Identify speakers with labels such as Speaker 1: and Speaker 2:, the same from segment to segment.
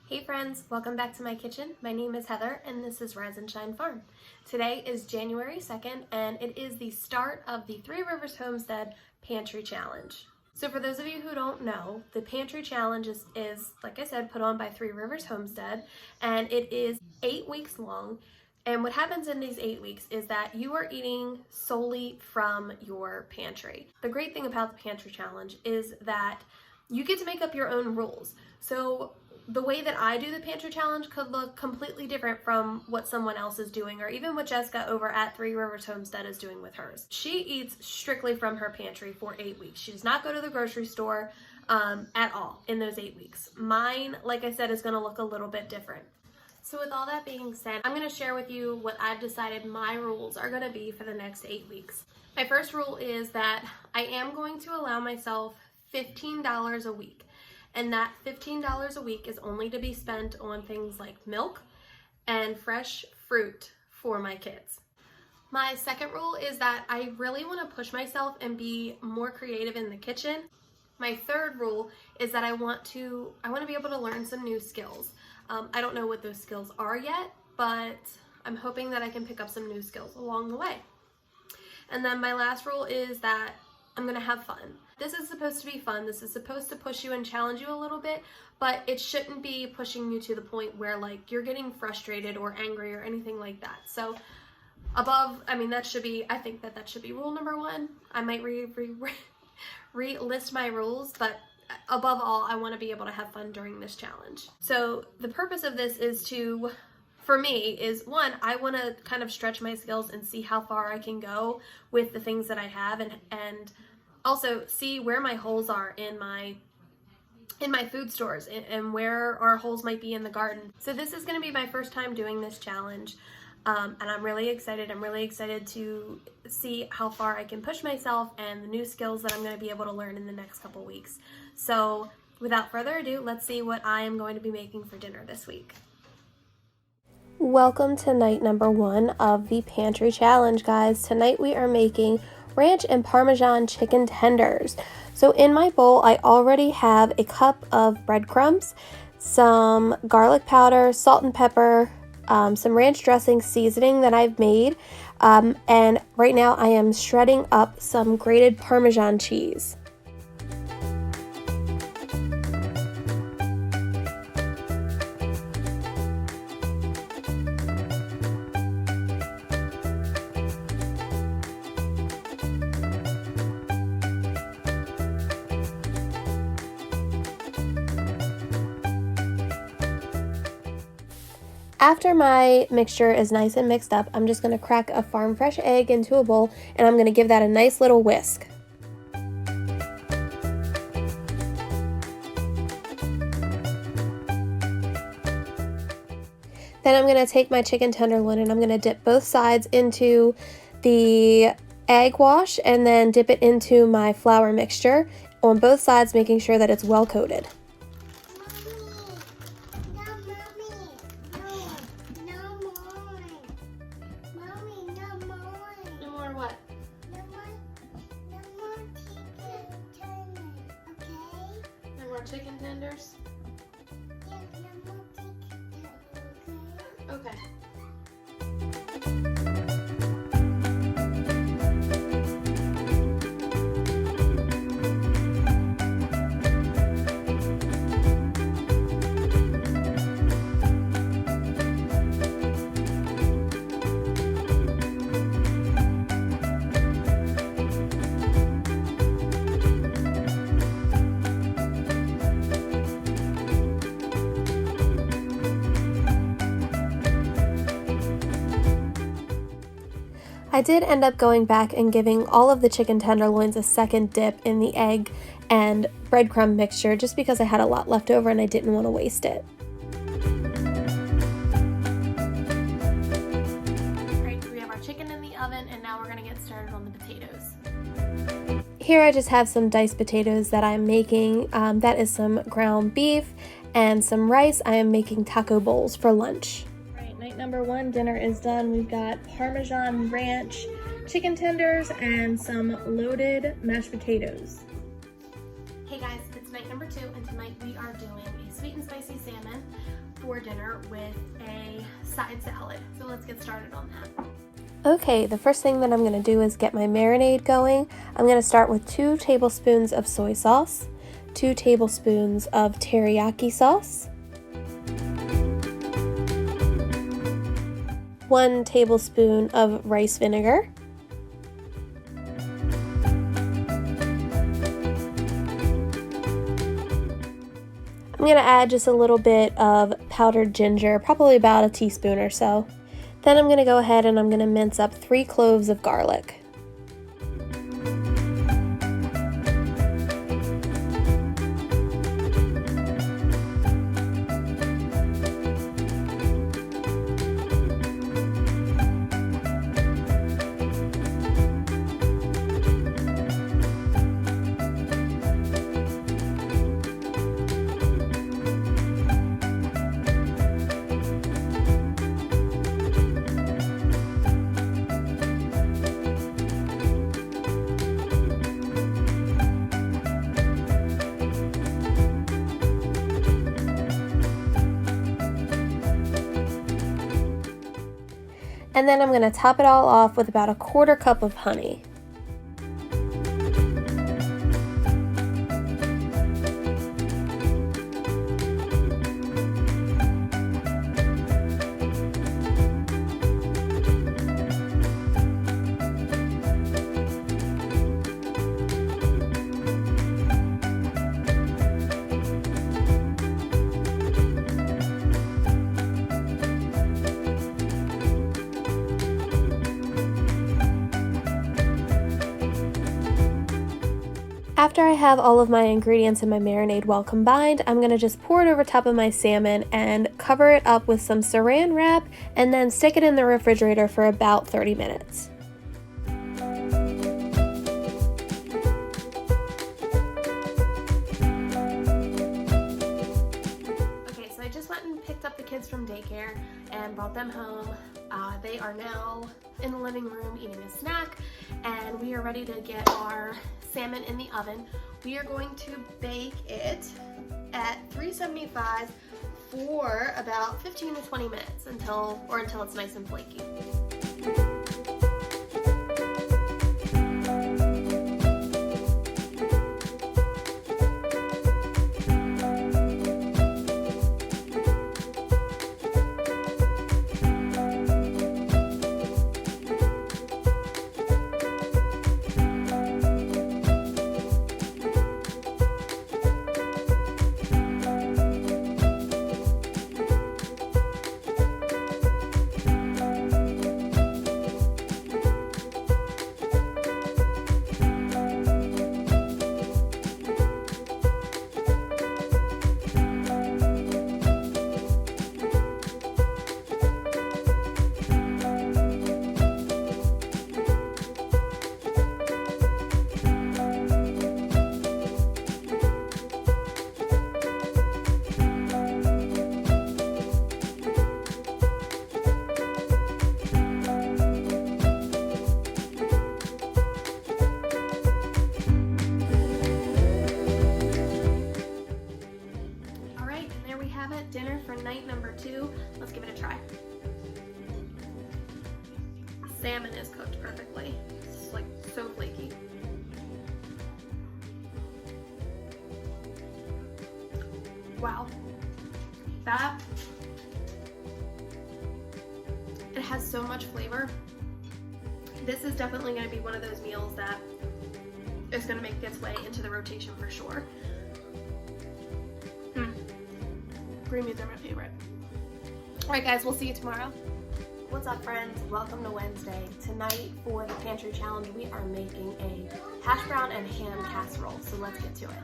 Speaker 1: Hey friends, welcome back to my kitchen. My name is Heather and this is Rise and Shine Farm. Today is January 2nd and it is the start of the Three Rivers Homestead Pantry Challenge. So for those of you who don't know, the Pantry Challenge is like I said, put on by Three Rivers Homestead, and it is 8 weeks long. And what happens in these 8 weeks is that you are eating solely from your pantry. The great thing about the Pantry Challenge is that you get to make up your own rules. So the way that I do the Pantry Challenge could look completely different from what someone else is doing, or even what Jessica over at Three Rivers Homestead is doing with hers. She eats strictly from her pantry for 8 weeks. She does not go to the grocery store at all in those 8 weeks. Mine, like I said, is gonna look a little bit different. So with all that being said, I'm gonna share with you what I've decided my rules are gonna be for the next 8 weeks. My first rule is that I am going to allow myself $15 a week. And that $15 a week is only to be spent on things like milk and fresh fruit for my kids. My second rule is that I really want to push myself and be more creative in the kitchen. My third rule is that I want to be able to learn some new skills. I don't know what those skills are yet, but I'm hoping that I can pick up some new skills along the way. And then my last rule is that I'm gonna have fun. This is supposed to be fun. This is supposed to push you and challenge you a little bit, but it shouldn't be pushing you to the point where like you're getting frustrated or angry or anything like that. So I think that should be rule number one. I might re-list my rules, but above all, I want to be able to have fun during this challenge. So the purpose of this is for me, is one, I want to kind of stretch my skills and see how far I can go with the things that I have, and also see where my holes are in my food stores and where our holes might be in the garden. So this is going to be my first time doing this challenge, and I'm really excited. I'm really excited to see how far I can push myself and the new skills that I'm going to be able to learn in the next couple weeks. So without further ado, let's see what I am going to be making for dinner this week. Welcome to night number 1 of the Pantry Challenge, guys. Tonight we are making ranch and Parmesan chicken tenders. So in my bowl, I already have a cup of breadcrumbs, some garlic powder, salt and pepper, some ranch dressing seasoning that I've made, and right now I am shredding up some grated Parmesan cheese. After my mixture is nice and mixed up, I'm just going to crack a farm fresh egg into a bowl, and I'm going to give that a nice little whisk. Then I'm going to take my chicken tenderloin and I'm going to dip both sides into the egg wash and then dip it into my flour mixture on both sides, making sure that it's well coated. Chicken tenders? Okay. I did end up going back and giving all of the chicken tenderloins a second dip in the egg and breadcrumb mixture just because I had a lot left over and I didn't want to waste it. Alright, so we have our chicken in the oven and now we're going to get started on the potatoes. Here I just have some diced potatoes that I'm making. That is some ground beef and some rice. I am making taco bowls for lunch. Night number 1 dinner is done. We've got Parmesan ranch chicken tenders and some loaded mashed potatoes. Hey guys, it's night number 2 and tonight we are doing a sweet and spicy salmon for dinner with a side salad. So let's get started on that.
Speaker 2: Okay, the first thing that I'm going to do is get my marinade going. I'm going to start with 2 tablespoons of soy sauce, 2 tablespoons of teriyaki sauce, 1 tablespoon of rice vinegar, I'm going to add just a little bit of powdered ginger, probably about a teaspoon or so. Then I'm going to go ahead and I'm going to mince up 3 cloves of garlic. And then I'm going to top it all off with about a 1/4 cup of honey. After I have all of my ingredients in my marinade well combined, I'm going to just pour it over top of my salmon and cover it up with some saran wrap and then stick it in the refrigerator for about 30 minutes.
Speaker 1: Okay, so I just went and picked up the kids from daycare and brought them home. They are now in the living room eating a snack, and we are ready to get our salmon in the oven. We are going to bake it at 375 for about 15 to 20 minutes until it's nice and flaky. Dinner for night number 2. Let's give it a try. Salmon is cooked perfectly. It's like so flaky. Wow. It has so much flavor. This is definitely going to be one of those meals that is going to make its way into the rotation for sure. Creamies are my favorite. Alright guys, we'll see you tomorrow. What's up friends? Welcome to Wednesday. Tonight for the Pantry Challenge we are making a hash brown and ham casserole, so let's get to it.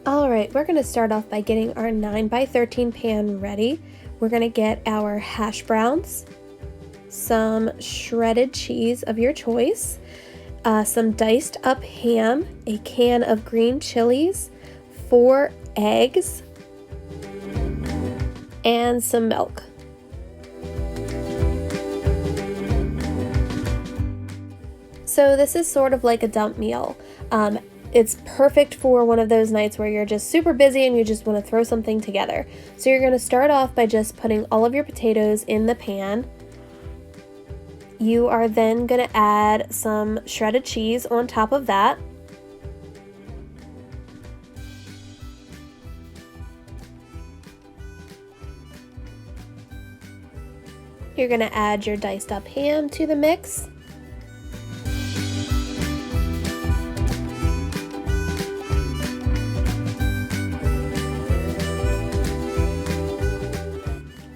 Speaker 2: Alright, we're going to start off by getting our 9x13 pan ready. We're going to get our hash browns, some shredded cheese of your choice, some diced up ham, a can of green chilies, 4 eggs, and some milk. So this is sort of like a dump meal. it's perfect for one of those nights where you're just super busy and you just want to throw something together. So you're going to start off by just putting all of your potatoes in the pan. You are then going to add some shredded cheese on top of that. You're going to add your diced up ham to the mix.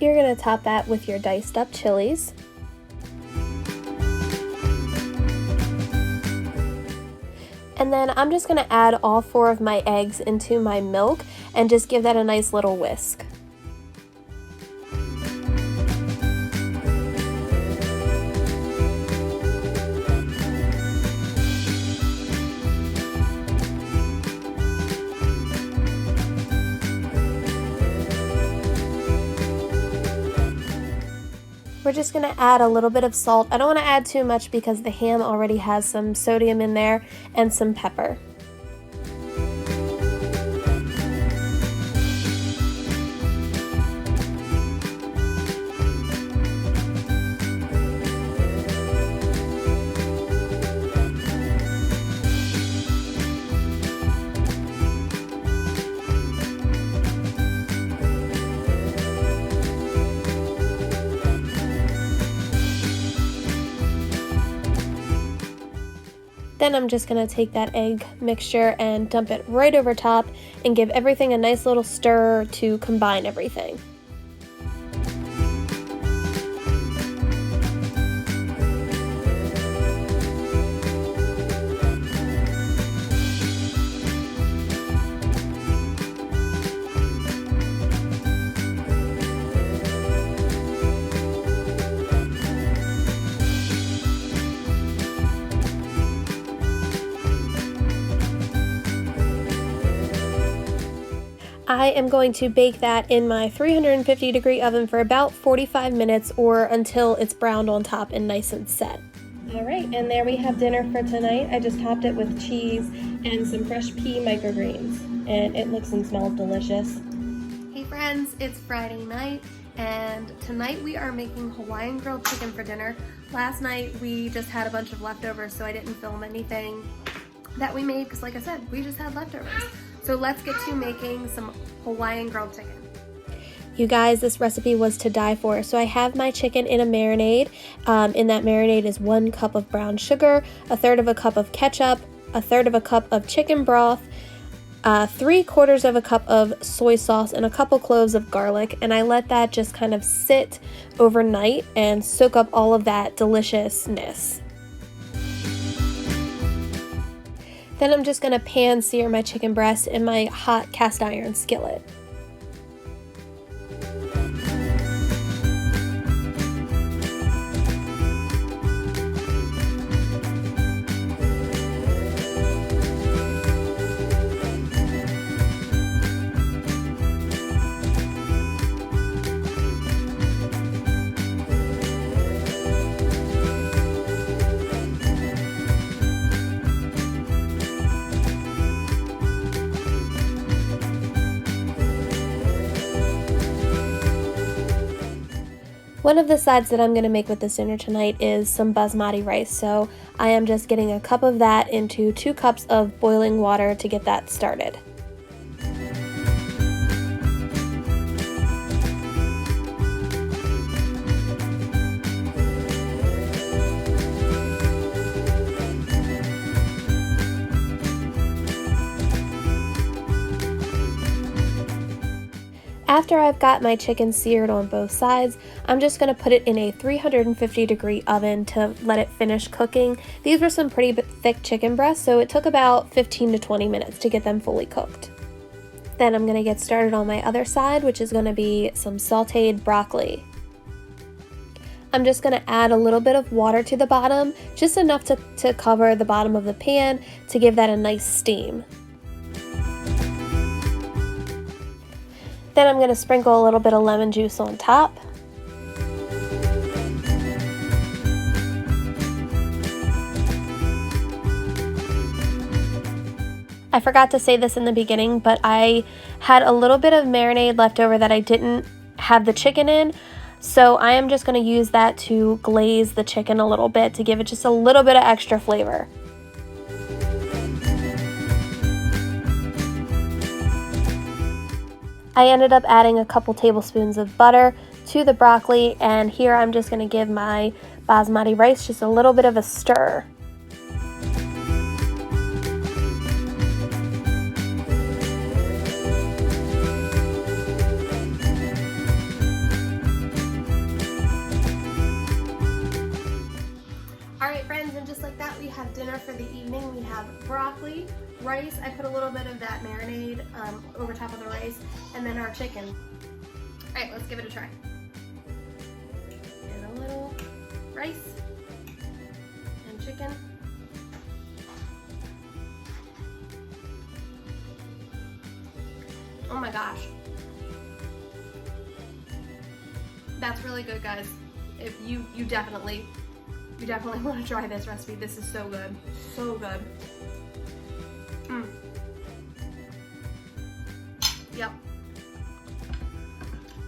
Speaker 2: You're going to top that with your diced up chilies. And then I'm just going to add all 4 of my eggs into my milk and just give that a nice little whisk. We're just going to add a little bit of salt. I don't want to add too much because the ham already has some sodium in there, and some pepper. Then I'm just going to take that egg mixture and dump it right over top and give everything a nice little stir to combine everything. I am going to bake that in my 350 degree oven for about 45 minutes or until it's browned on top and nice and set. Alright, and there we have dinner for tonight. I just topped it with cheese and some fresh pea microgreens, and it looks and smells delicious.
Speaker 1: Hey friends, it's Friday night, and tonight we are making Hawaiian grilled chicken for dinner. Last night we just had a bunch of leftovers, so I didn't film anything that we made because, like I said, we just had leftovers. So let's get to making some Hawaiian grilled chicken.
Speaker 2: You guys, this recipe was to die for. So I have my chicken in a marinade. In that marinade is 1 cup of brown sugar, 1/3 of a cup of ketchup, 1/3 of a cup of chicken broth, 3/4 of a cup of soy sauce, and a couple cloves of garlic. And I let that just kind of sit overnight and soak up all of that deliciousness. Then I'm just going to pan sear my chicken breast in my hot cast iron skillet. One of the sides that I'm going to make with this dinner tonight is some basmati rice, so I am just getting a cup of that into 2 cups of boiling water to get that started. After I've got my chicken seared on both sides, I'm just going to put it in a 350 degree oven to let it finish cooking. These were some pretty thick chicken breasts, so it took about 15 to 20 minutes to get them fully cooked. Then I'm going to get started on my other side, which is going to be some sauteed broccoli. I'm just going to add a little bit of water to the bottom, just enough to cover the bottom of the pan to give that a nice steam. Then I'm going to sprinkle a little bit of lemon juice on top. I forgot to say this in the beginning, but I had a little bit of marinade left over that I didn't have the chicken in. So I am just going to use that to glaze the chicken a little bit to give it just a little bit of extra flavor. I ended up adding a couple tablespoons of butter to the broccoli, and here I'm just going to give my basmati rice just a little bit of a stir.
Speaker 1: Alright friends, and just like that we have dinner for the evening. We have broccoli, rice, I put a little bit of that marinade over top of the rice, and then our chicken. Alright, let's give it a try. And a little rice and chicken. Oh my gosh. That's really good, guys. If you definitely want to try this recipe. This is so good. So good. Yep.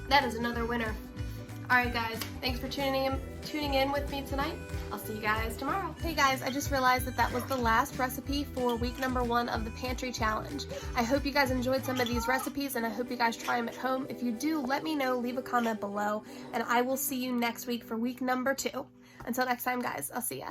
Speaker 1: That is another winner. Alright guys, thanks for tuning in with me tonight. I'll see you guys tomorrow. Hey guys, I just realized that was the last recipe for week number 1 of the Pantry Challenge. I hope you guys enjoyed some of these recipes, and I hope you guys try them at home. If you do, let me know, leave a comment below, and I will see you next week for week number 2. Until next time guys, I'll see ya.